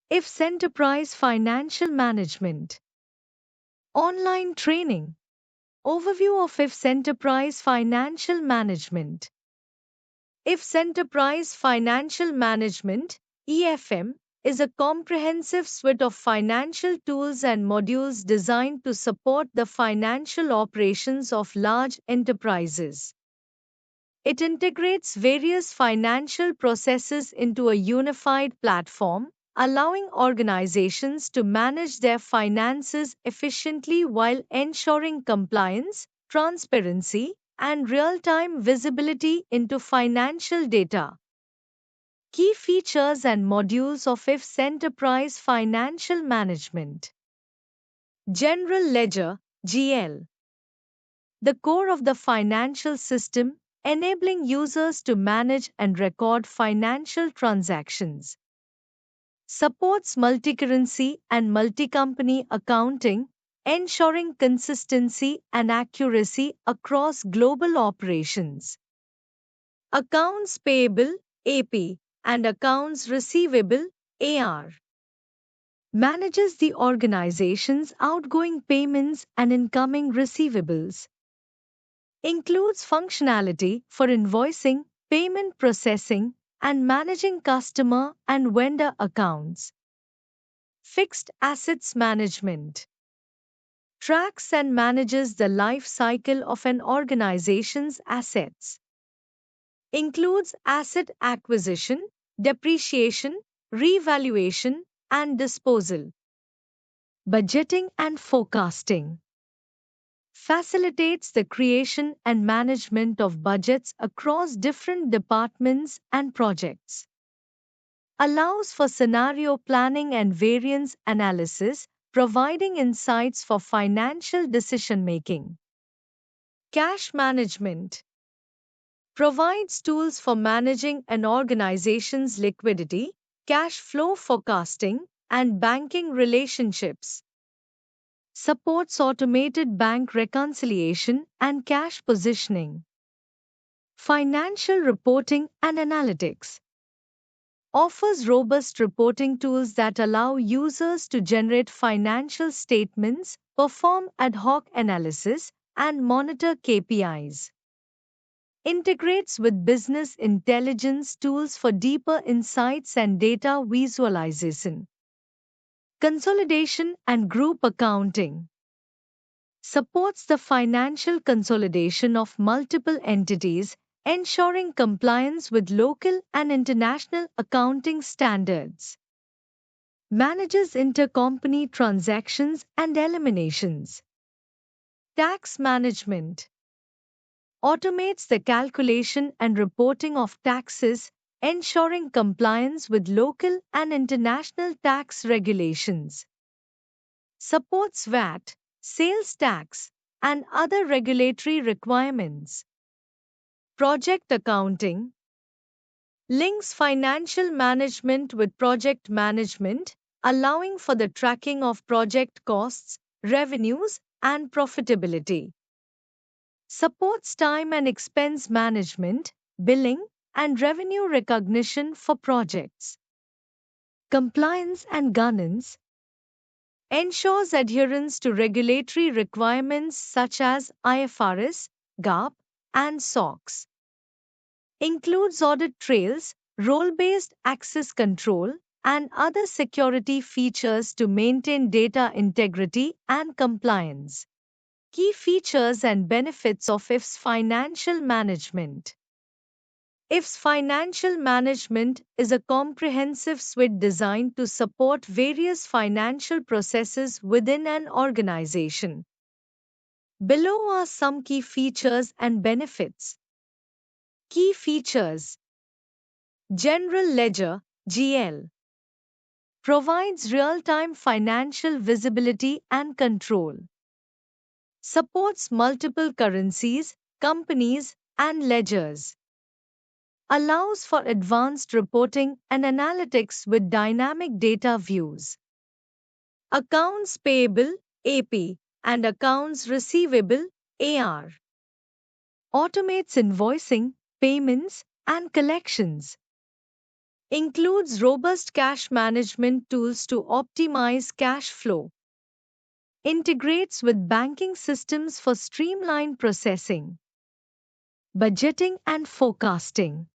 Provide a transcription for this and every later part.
IFS Enterprise Financial Management. Online training. Overview of IFS Enterprise Financial Management. IFS Enterprise Financial Management (EFM) is a comprehensive suite of financial tools and modules designed to support the financial operations of large enterprises. It integrates various financial processes into a unified platform, allowing organizations to manage their finances efficiently while ensuring compliance, transparency, and real time visibility into financial data. Key features and modules of IFS Enterprise Financial Management. General Ledger (GL). The core of the financial system, enabling users to manage and record financial transactions. Supports multi-currency and multi-company accounting, ensuring consistency and accuracy across global operations. Accounts payable (AP) and accounts receivable (AR). Manages the organization's outgoing payments and incoming receivables. Includes functionality for invoicing, payment processing, and managing customer and vendor accounts. Fixed assets management. Tracks and manages the life cycle of an organization's assets. Includes asset acquisition, depreciation, revaluation, and disposal. Budgeting and forecasting. Facilitates the creation and management of budgets across different departments and projects. Allows for scenario planning and variance analysis, providing insights for financial decision making. Cash management. Provides tools for managing an organization's liquidity, cash flow forecasting, and banking relationships. Supports automated bank reconciliation and cash positioning. Financial reporting and analytics. Offers robust reporting tools that allow users to generate financial statements, perform ad hoc analysis, and monitor KPIs. Integrates with business intelligence tools for deeper insights and data visualization. Consolidation and group accounting. Supports the financial consolidation of multiple entities, ensuring compliance with local and international accounting standards. Manages intercompany transactions and eliminations. Tax management. Automates the calculation and reporting of taxes, ensuring compliance with local and international tax regulations. Supports VAT, sales tax, and other regulatory requirements. Project accounting. Links financial management with project management, allowing for the tracking of project costs, revenues, and profitability. Supports time and expense management, billing, and revenue recognition for projects. Compliance and governance. Ensures adherence to regulatory requirements such as IFRS, GAAP, and SOX. Includes audit trails, role-based access control, and other security features to maintain data integrity and compliance. Key features and benefits of IFS Financial Management. IFS Financial Management is a comprehensive suite designed to support various financial processes within an organization. Below are some key features and benefits. Key features. General Ledger (GL) provides real-time financial visibility and control. Supports multiple currencies, companies, and ledgers. Allows for advanced reporting and analytics with dynamic data views. Accounts payable (AP) and accounts receivable (AR). Automates invoicing, payments, and collections. Includes robust cash management tools to optimize cash flow. Integrates with banking systems for streamlined processing. Budgeting and forecasting.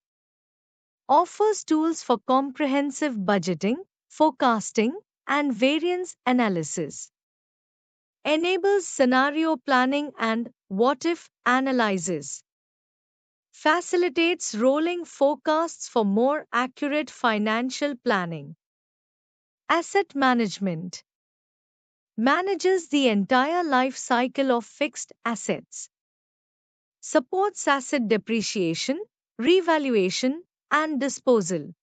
Offers tools for comprehensive budgeting, forecasting, and variance analysis. Enables scenario planning and what if analysis. Facilitates rolling forecasts for more accurate financial planning. Asset management. Manages the entire life cycle of fixed assets. Supports asset depreciation, revaluation, and disposal.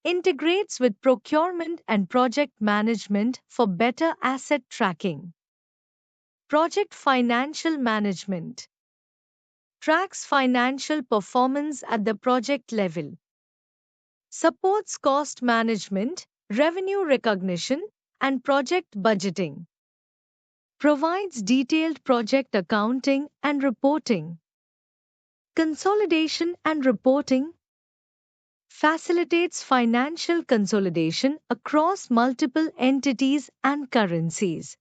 Integrates with procurement and project management for better asset tracking. Project financial management. Tracks financial performance at the project level. Supports cost management, revenue recognition, and project budgeting. Provides detailed project accounting and reporting. Consolidation and reporting. Facilitates financial consolidation across multiple entities and currencies.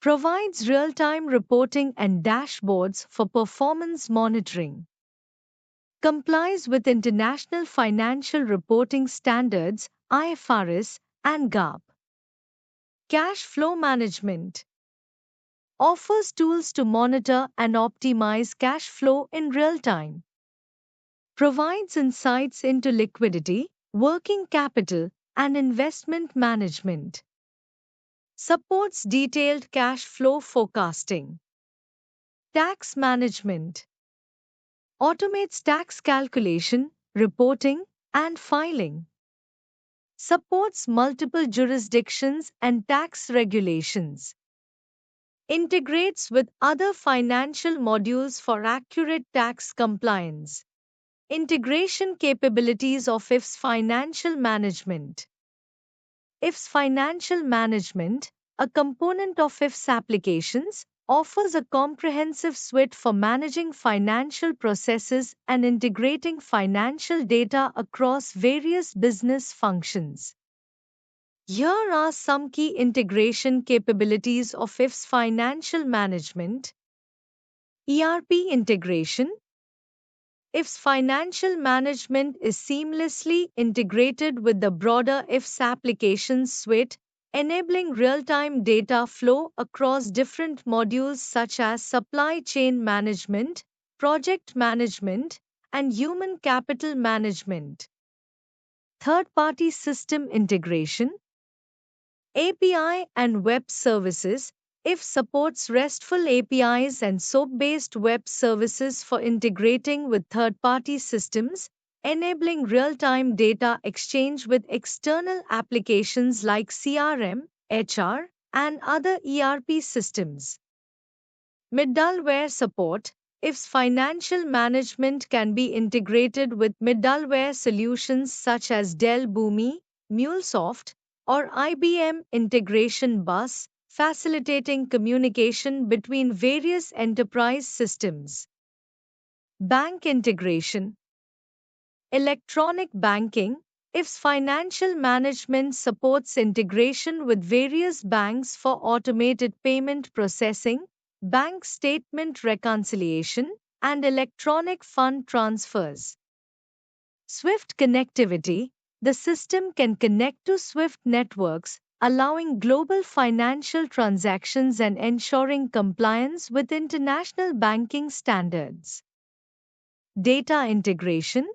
Provides real-time reporting and dashboards for performance monitoring. Complies with international financial reporting standards, IFRS, and GAAP. Cash flow management. Offers tools to monitor and optimize cash flow in real time. Provides insights into liquidity, working capital, and investment management. Supports detailed cash flow forecasting. Tax management. Automates tax calculation, reporting, and filing. Supports multiple jurisdictions and tax regulations. Integrates with other financial modules for accurate tax compliance. Integration capabilities of IFS Financial Management. IFS Financial Management, a component of IFS applications, offers a comprehensive suite for managing financial processes and integrating financial data across various business functions. Here are some key integration capabilities of IFS Financial Management. ERP integration. IFS Financial Management is seamlessly integrated with the broader IFS applications suite, enabling real-time data flow across different modules such as supply chain management, project management, and human capital management. Third-party system integration. API and web services. IFS supports RESTful APIs and SOAP-based web services for integrating with third-party systems, enabling real-time data exchange with external applications like CRM, HR, and other ERP systems. Middleware support. IFS Financial Management can be integrated with middleware solutions such as Dell Boomi, MuleSoft, or IBM Integration Bus, facilitating communication between various enterprise systems. Bank integration. Electronic banking. IFS Financial Management supports integration with various banks for automated payment processing, bank statement reconciliation, and electronic fund transfers. Swift connectivity. The system can connect to SWIFT networks, allowing global financial transactions and ensuring compliance with international banking standards. Data integration.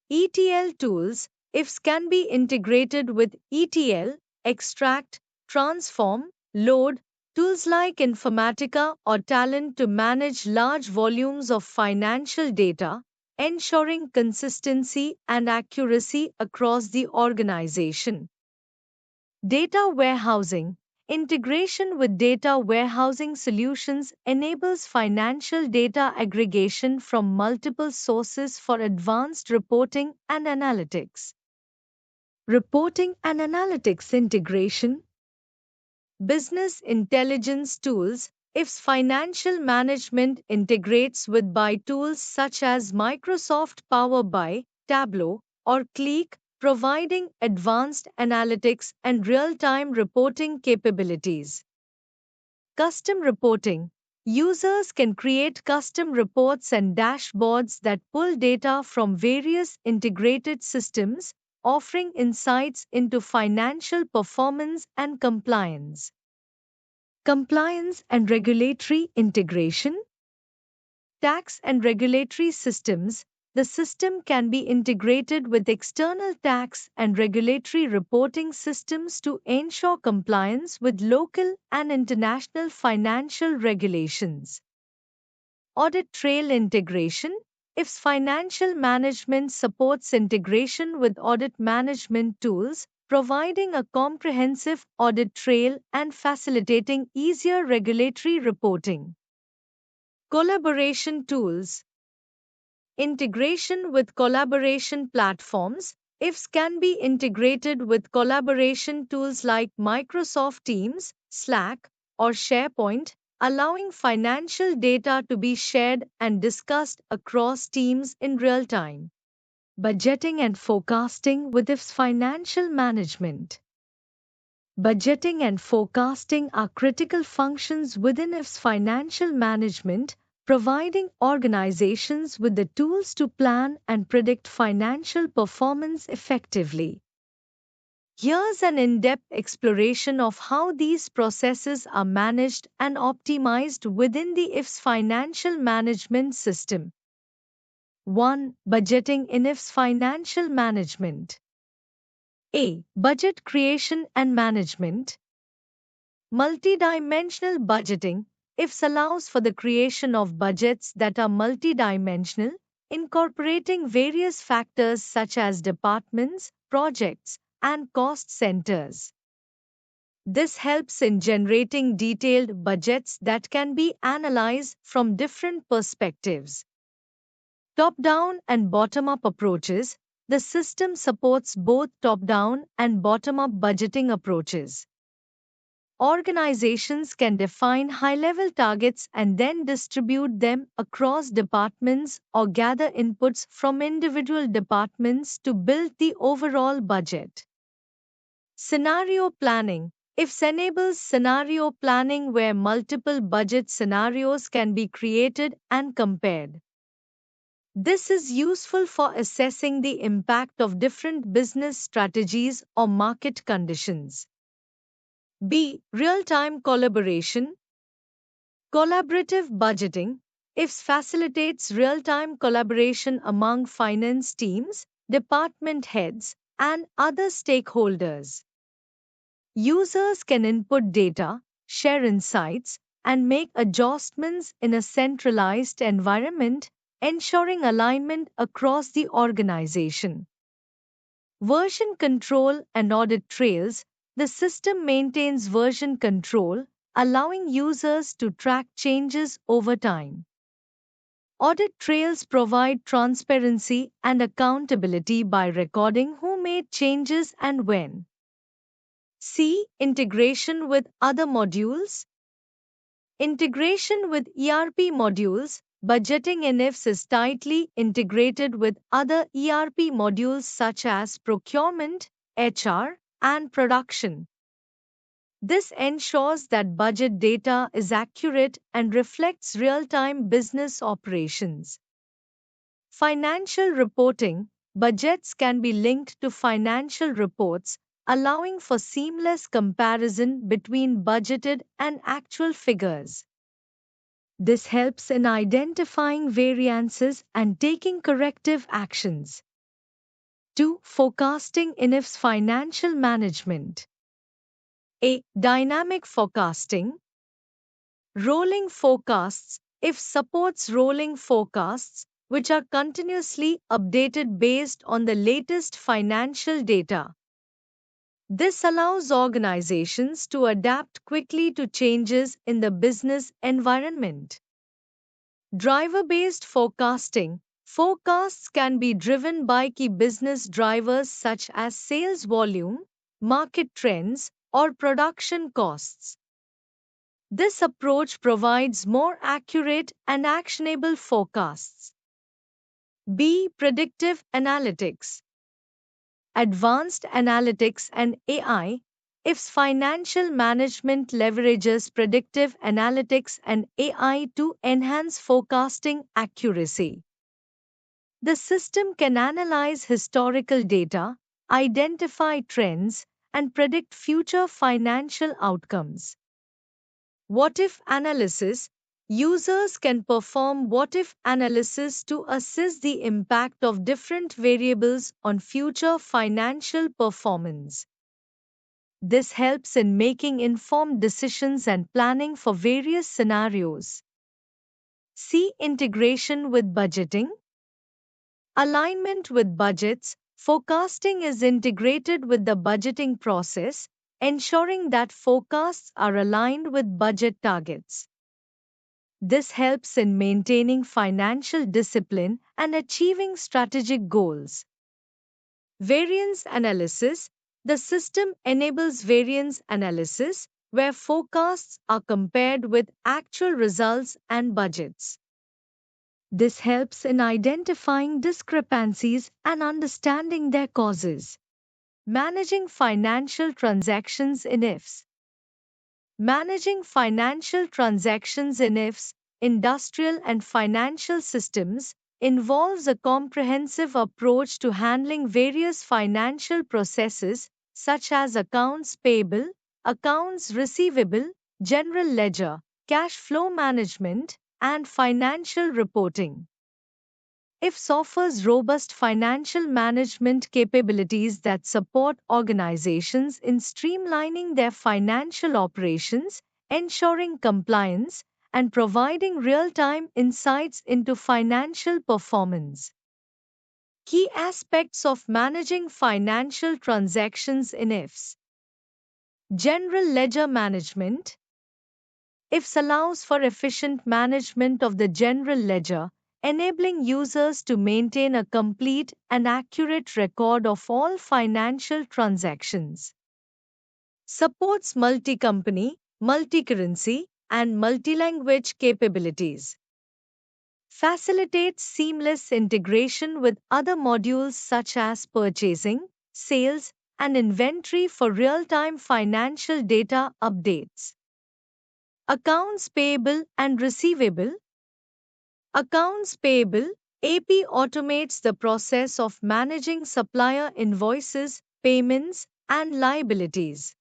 ETL tools. IFS can be integrated with ETL, extract, transform, load, tools like Informatica or Talent to manage large volumes of financial data, ensuring consistency and accuracy across the organization. Data warehousing. Integration with data warehousing solutions enables financial data aggregation from multiple sources for advanced reporting and analytics. Reporting and analytics integration. Business intelligence tools. IFS Financial Management integrates with BI tools such as Microsoft Power BI, Tableau, or Qlik, providing advanced analytics and real-time reporting capabilities. Custom reporting. Users can create custom reports and dashboards that pull data from various integrated systems, offering insights into financial performance and compliance. Compliance and regulatory integration. Tax and regulatory systems. The system can be integrated with external tax and regulatory reporting systems to ensure compliance with local and international financial regulations. Audit trail integration. IF's financial management supports integration with audit management tools, providing a comprehensive audit trail and facilitating easier regulatory reporting. Collaboration tools. Integration with collaboration platforms. IFs can be integrated with collaboration tools like Microsoft Teams, Slack, or SharePoint, allowing financial data to be shared and discussed across teams in real time. Budgeting and forecasting with IF's financial management. Budgeting and forecasting are critical functions within IF's financial management, providing organizations with the tools to plan and predict financial performance effectively. Here's an in-depth exploration of how these processes are managed and optimized within the IF's financial management system. 1. Budgeting in IF's financial management. A. Budget creation and management. Multidimensional budgeting. IFS allows for the creation of budgets that are multidimensional, incorporating various factors such as departments, projects, and cost centers. This helps in generating detailed budgets that can be analyzed from different perspectives. Top-down and bottom-up approaches. The system supports both top-down and bottom-up budgeting approaches. Organizations can define high-level targets and then distribute them across departments or gather inputs from individual departments to build the overall budget. Scenario planning. IFS enables scenario planning where multiple budget scenarios can be created and compared. This is useful for assessing the impact of different business strategies or market conditions. B. Real-time collaboration. Collaborative budgeting. IFS facilitates real-time collaboration among finance teams, department heads, and other stakeholders. Users can input data, share insights, and make adjustments in a centralized environment, ensuring alignment across the organization. Version control and audit trails. The system maintains version control, allowing users to track changes over time. Audit trails provide transparency and accountability by recording who made changes and when. C. Integration with other modules. Integration with ERP modules. Budgeting in IFS is tightly integrated with other ERP modules such as procurement, HR, and production. This ensures that budget data is accurate and reflects real-time business operations. Financial reporting. Budgets can be linked to financial reports, allowing for seamless comparison between budgeted and actual figures. This helps in identifying variances and taking corrective actions. 2. Forecasting in IFS financial management. A. Dynamic forecasting. Rolling forecasts. IFS supports rolling forecasts, which are continuously updated based on the latest financial data. This allows organizations to adapt quickly to changes in the business environment. Driver-based forecasting. Forecasts can be driven by key business drivers such as sales volume, market trends, or production costs. This approach provides more accurate and actionable forecasts. B. Predictive analytics. advanced analytics and AI. IF's financial management leverages predictive analytics and AI to enhance forecasting accuracy. The system can analyze historical data, identify trends, and predict future financial outcomes. What if analysis? Users can perform what if analysis to assess the impact of different variables on future financial performance. This helps in making informed decisions and planning for various scenarios. C. Integration with budgeting. Alignment with budgets. Forecasting is integrated with the budgeting process, ensuring that forecasts are aligned with budget targets. This helps in maintaining financial discipline and achieving strategic goals. Variance analysis. The system enables variance analysis, where forecasts are compared with actual results and budgets. This helps in identifying discrepancies and understanding their causes. Managing financial transactions in IFS. Managing financial transactions in IFS, industrial and financial systems, involves a comprehensive approach to handling various financial processes such as accounts payable, accounts receivable, general ledger, cash flow management, and financial reporting. IFS offers robust financial management capabilities that support organizations in streamlining their financial operations, ensuring compliance, and providing real-time insights into financial performance. Key aspects of managing financial transactions in IFS. General ledger management. IFS allows for efficient management of the general ledger, enabling users to maintain a complete and accurate record of all financial transactions. Supports multi-company, multi-currency, and multi-language capabilities. Facilitates seamless integration with other modules such as purchasing, sales, and inventory for real-time financial data updates. Accounts payable and receivable. Accounts payable (AP) automates the process of managing supplier invoices, payments, and liabilities.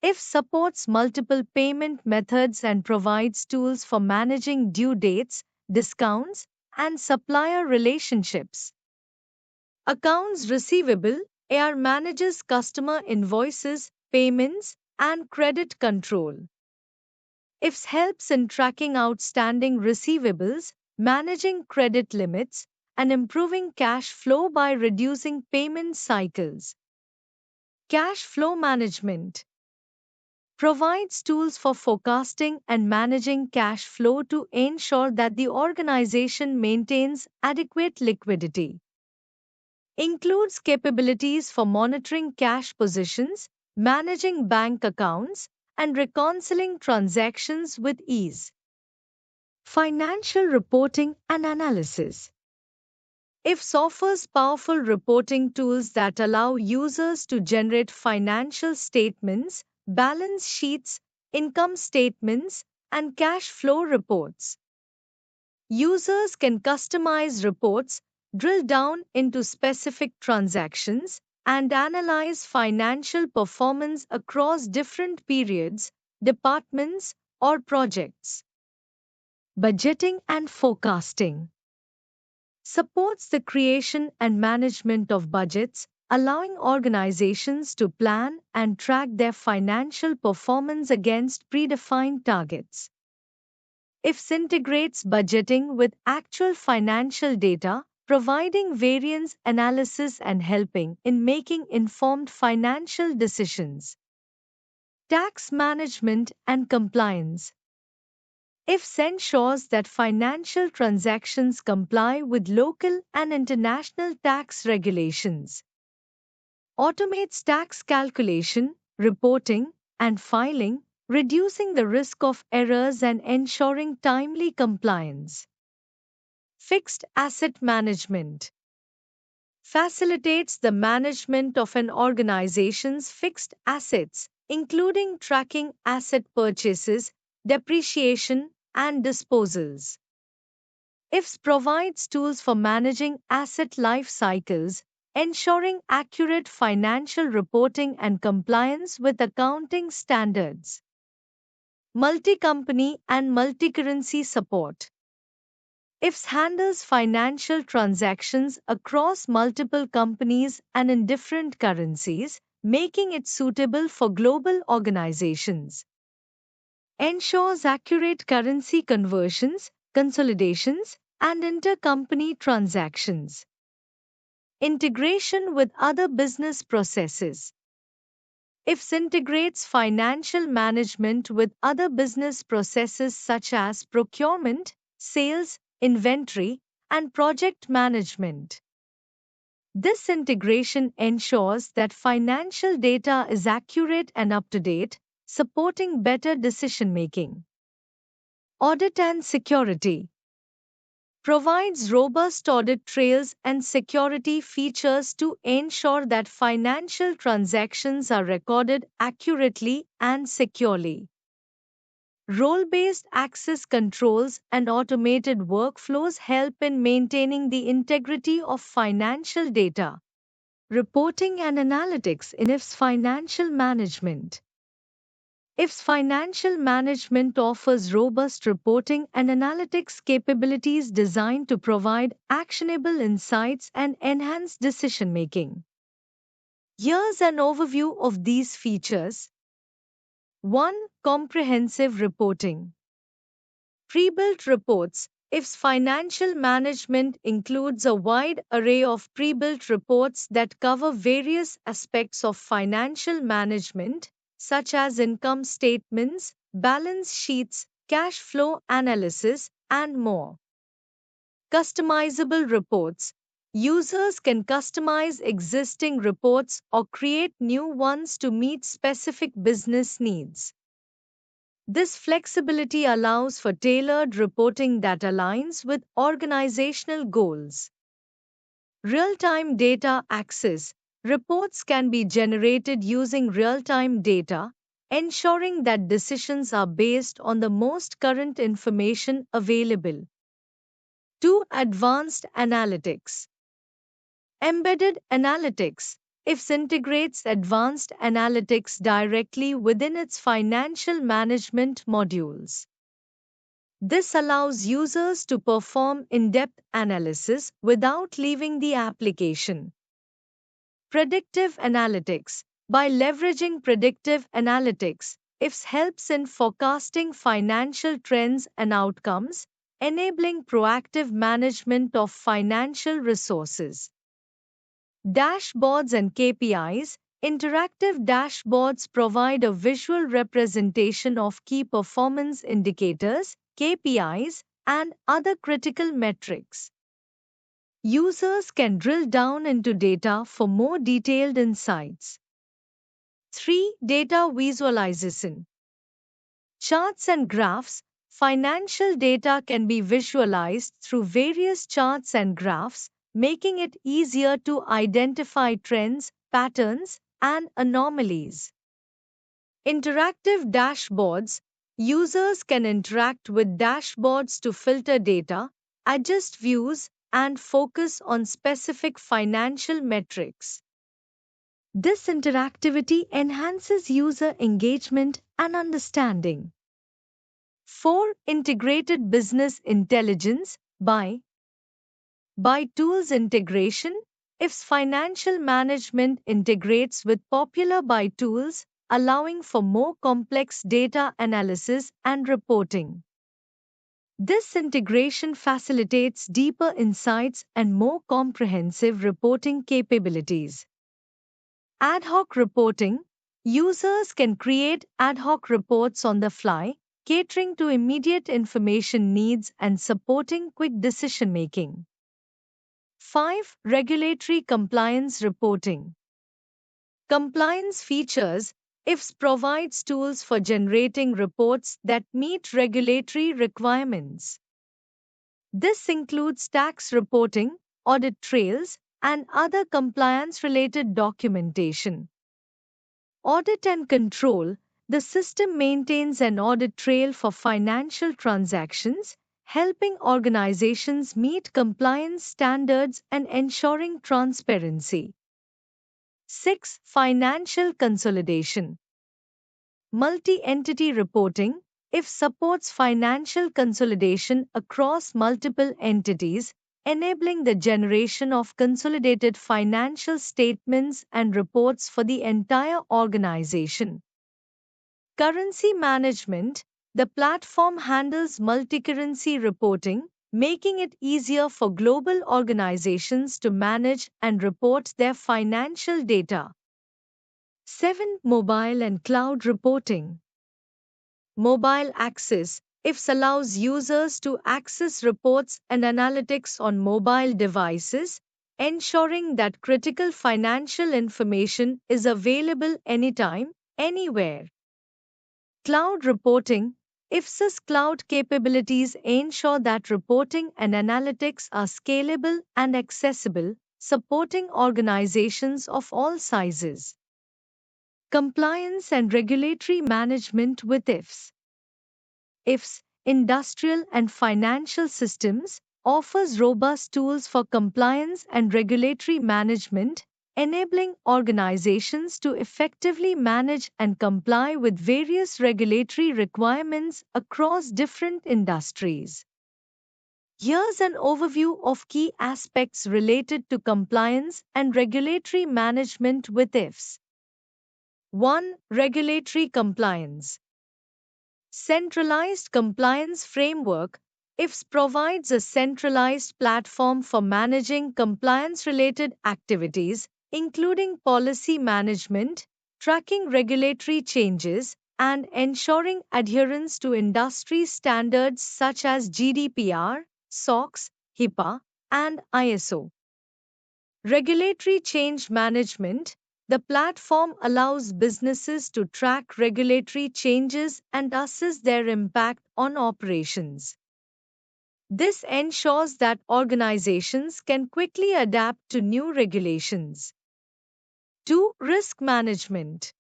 IFS supports multiple payment methods and provides tools for managing due dates, discounts, and supplier relationships. Accounts receivable (AR) manages customer invoices, payments, and credit control. IFS helps in tracking outstanding receivables, managing credit limits, and improving cash flow by reducing payment cycles. Cash flow management provides tools for forecasting and managing cash flow to ensure that the organization maintains adequate liquidity. Includes capabilities for monitoring cash positions, managing bank accounts, and reconciling transactions with ease. Financial reporting and analysis. IFS offers powerful reporting tools that allow users to generate financial statements, balance sheets, income statements, and cash flow reports. Users can customize reports, drill down into specific transactions, and analyze financial performance across different periods, departments, or projects. Budgeting and forecasting supports the creation and management of budgets, allowing organizations to plan and track their financial performance against predefined targets. IFS integrates budgeting with actual financial data, providing variance analysis and helping in making informed financial decisions. Tax management and compliance. IFS ensures that financial transactions comply with local and international tax regulations. Automates tax calculation, reporting, and filing, reducing the risk of errors and ensuring timely compliance. Fixed asset management facilitates the management of an organization's fixed assets, including tracking asset purchases, depreciation, and disposals. IFS provides tools for managing asset life cycles, ensuring accurate financial reporting and compliance with accounting standards. Multi-company and multi-currency support. IFS handles financial transactions across multiple companies and in different currencies, making it suitable for global organizations. Ensures accurate currency conversions, consolidations, and intercompany transactions. Integration with other business processes. IFS integrates financial management with other business processes such as procurement, sales, inventory, and project management. This integration ensures that financial data is accurate and up to date, supporting better decision making. Audit and security. Provides robust audit trails and security features to ensure that financial transactions are recorded accurately and securely. Role-based access controls and automated workflows help in maintaining the integrity of financial data. Reporting and analytics in IFS financial management. IFS financial management offers robust reporting and analytics capabilities designed to provide actionable insights and enhance decision making. Here's an overview of these features. 1. Comprehensive reporting. Pre-built reports. IFS financial management includes a wide array of pre-built reports that cover various aspects of financial management, such as income statements, balance sheets, cash flow analysis, and more. Customizable reports. Users can customize existing reports or create new ones to meet specific business needs. This flexibility allows for tailored reporting that aligns with organizational goals. Real-time data access. Reports can be generated using real-time data, ensuring that decisions are based on the most current information available. 2. Advanced analytics. Embedded analytics. IFS integrates advanced analytics directly within its financial management modules. This allows users to perform in-depth analysis without leaving the application. Predictive analytics. By leveraging predictive analytics, IFS helps in forecasting financial trends and outcomes, enabling proactive management of financial resources. Dashboards and KPIs. Interactive dashboards provide a visual representation of key performance indicators, KPIs, and other critical metrics. Users can drill down into data for more detailed insights. 3. Data visualization. Charts and graphs. Financial data can be visualized through various charts and graphs, making it easier to identify trends, patterns, and anomalies. Interactive dashboards. Users can interact with dashboards to filter data, adjust views, and focus on specific financial metrics. This interactivity enhances user engagement and understanding. 4. Integrated business intelligence by tools integration. IFS financial management integrates with popular buy tools, allowing for more complex data analysis and reporting. This integration facilitates deeper insights and more comprehensive reporting capabilities. Ad hoc reporting. Users can create ad hoc reports on the fly, catering to immediate information needs and supporting quick decision making. 5. Regulatory compliance reporting. Compliance features. IFS provides tools for generating reports that meet regulatory requirements. This includes tax reporting, audit trails, and other compliance-related documentation. Audit and control. The system maintains an audit trail for financial transactions, helping organizations meet compliance standards and ensuring transparency. 6. Financial consolidation. Multi-entity reporting, if supports financial consolidation across multiple entities, enabling the generation of consolidated financial statements and reports for the entire organization. Currency management, the platform handles multi-currency reporting, making it easier for global organizations to manage and report their financial data. 7. Mobile and cloud reporting. Mobile access, IFS allows users to access reports and analytics on mobile devices, ensuring that critical financial information is available anytime, anywhere. Cloud reporting, IFS's cloud capabilities ensure that reporting and analytics are scalable and accessible, supporting organizations of all sizes. Compliance and regulatory management with IFS. IFS, Industrial and Financial Systems, offers robust tools for compliance and regulatory management, enabling organizations to effectively manage and comply with various regulatory requirements across different industries. Here's an overview of key aspects related to compliance and regulatory management with IFS. 1. Regulatory compliance. Centralized compliance framework. IFS provides a centralized platform for managing compliance-related activities, including policy management, tracking regulatory changes, and ensuring adherence to industry standards such as GDPR, SOX, HIPAA, and ISO. Regulatory change management. The platform allows businesses to track regulatory changes and assess their impact on operations. This ensures that organizations can quickly adapt to new regulations. 2. Risk management.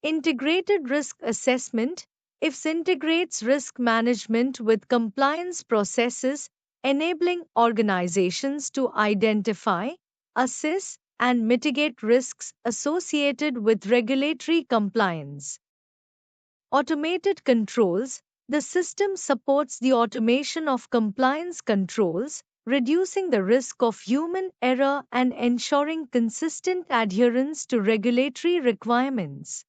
Integrated risk assessment. IFS integrates risk management with compliance processes, enabling organizations to identify, assess, and mitigate risks associated with regulatory compliance. Automated controls. The system supports the automation of compliance controls, reducing the risk of human error and ensuring consistent adherence to regulatory requirements.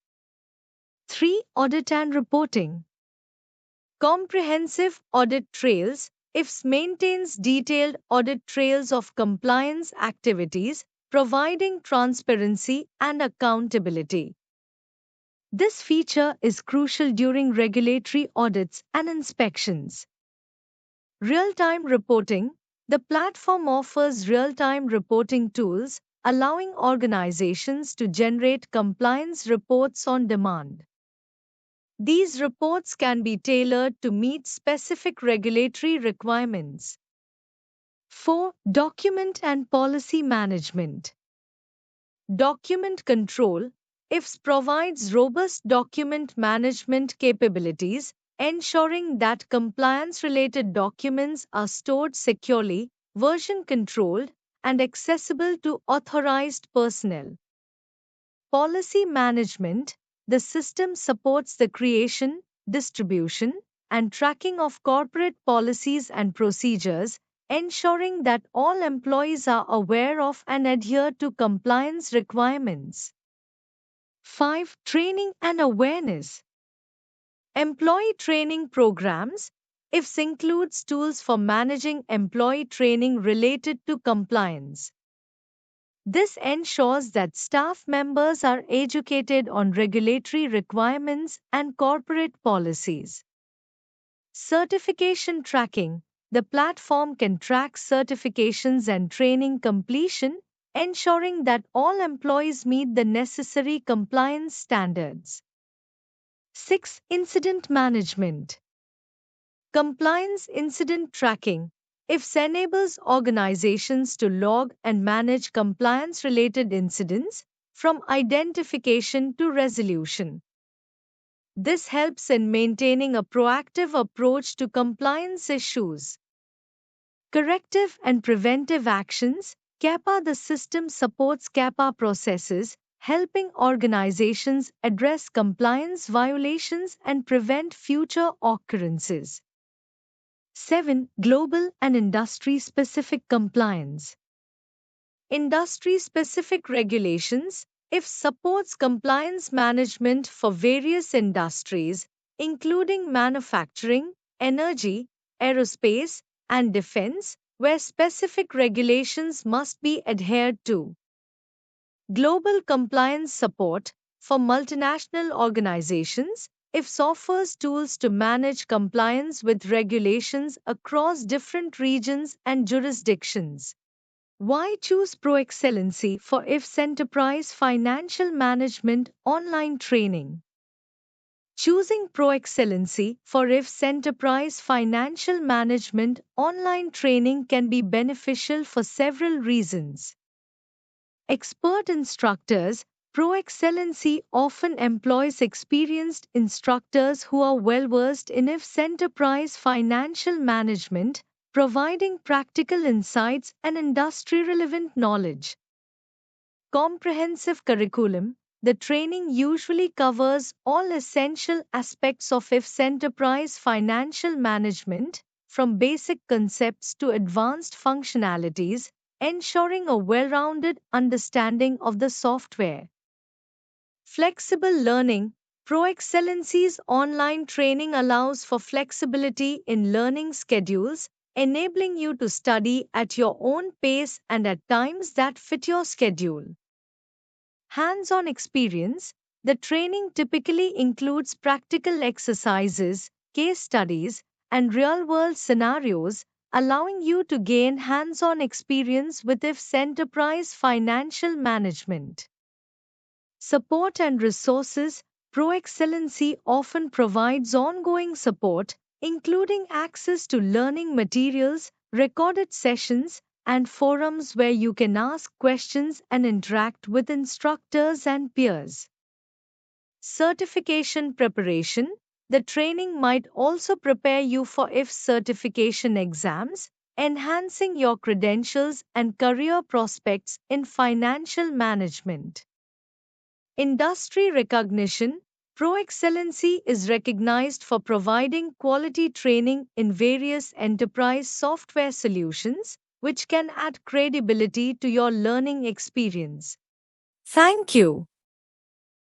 3. Audit and reporting. Comprehensive audit trails. IFS maintains detailed audit trails of compliance activities, providing transparency and accountability. This feature is crucial during regulatory audits and inspections. Real-time reporting. The platform offers real-time reporting tools, allowing organizations to generate compliance reports on demand. These reports can be tailored to meet specific regulatory requirements. 4. Document and policy management. Document control. IFS provides robust document management capabilities, ensuring that compliance-related documents are stored securely, version-controlled, and accessible to authorized personnel. Policy management. The system supports the creation, distribution, and tracking of corporate policies and procedures, ensuring that all employees are aware of and adhere to compliance requirements. 5. Training and awareness. Employee training programs. IFS includes tools for managing employee training related to compliance. This ensures that staff members are educated on regulatory requirements and corporate policies. Certification tracking. The platform can track certifications and training completion, ensuring that all employees meet the necessary compliance standards. 6. Incident management. Compliance incident tracking. IFS enables organizations to log and manage compliance related incidents from identification to resolution. This helps in maintaining a proactive approach to compliance issues. Corrective and preventive actions. CAPA The system supports CAPA processes, helping organizations address compliance violations and prevent future occurrences. 7. Global and industry specific compliance. Industry specific regulations. IFS supports compliance management for various industries, including manufacturing, energy, aerospace, and defense, where specific regulations must be adhered to. Global compliance support. For multinational organizations, IFS offers tools to manage compliance with regulations across different regions and jurisdictions. Why choose ProExcellency for IFS Enterprise Financial Management online training? Choosing ProExcellency for IFS Enterprise Financial Management online training can be beneficial for several reasons. Expert instructors. ProExcellency often employs experienced instructors who are well versed in IFS Enterprise Financial Management, providing practical insights and industry relevant knowledge. Comprehensive curriculum. The training usually covers all essential aspects of IFS Enterprise Financial Management, from basic concepts to advanced functionalities, ensuring a well rounded understanding of the software. Flexible learning. ProExcellency's online training allows for flexibility in learning schedules, enabling you to study at your own pace and at times that fit your schedule. Hands-on experience. The training typically includes practical exercises, case studies, and real-world scenarios, allowing you to gain hands-on experience with IFS Enterprise Financial Management. Support and resources. ProExcellency often provides ongoing support, including access to learning materials, recorded sessions, and forums where you can ask questions and interact with instructors and peers. Certification preparation. The training might also prepare you for IFS certification exams, enhancing your credentials and career prospects in financial management. Industry recognition. ProExcellency is recognized for providing quality training in various enterprise software solutions, which can add credibility to your learning experience. Thank you.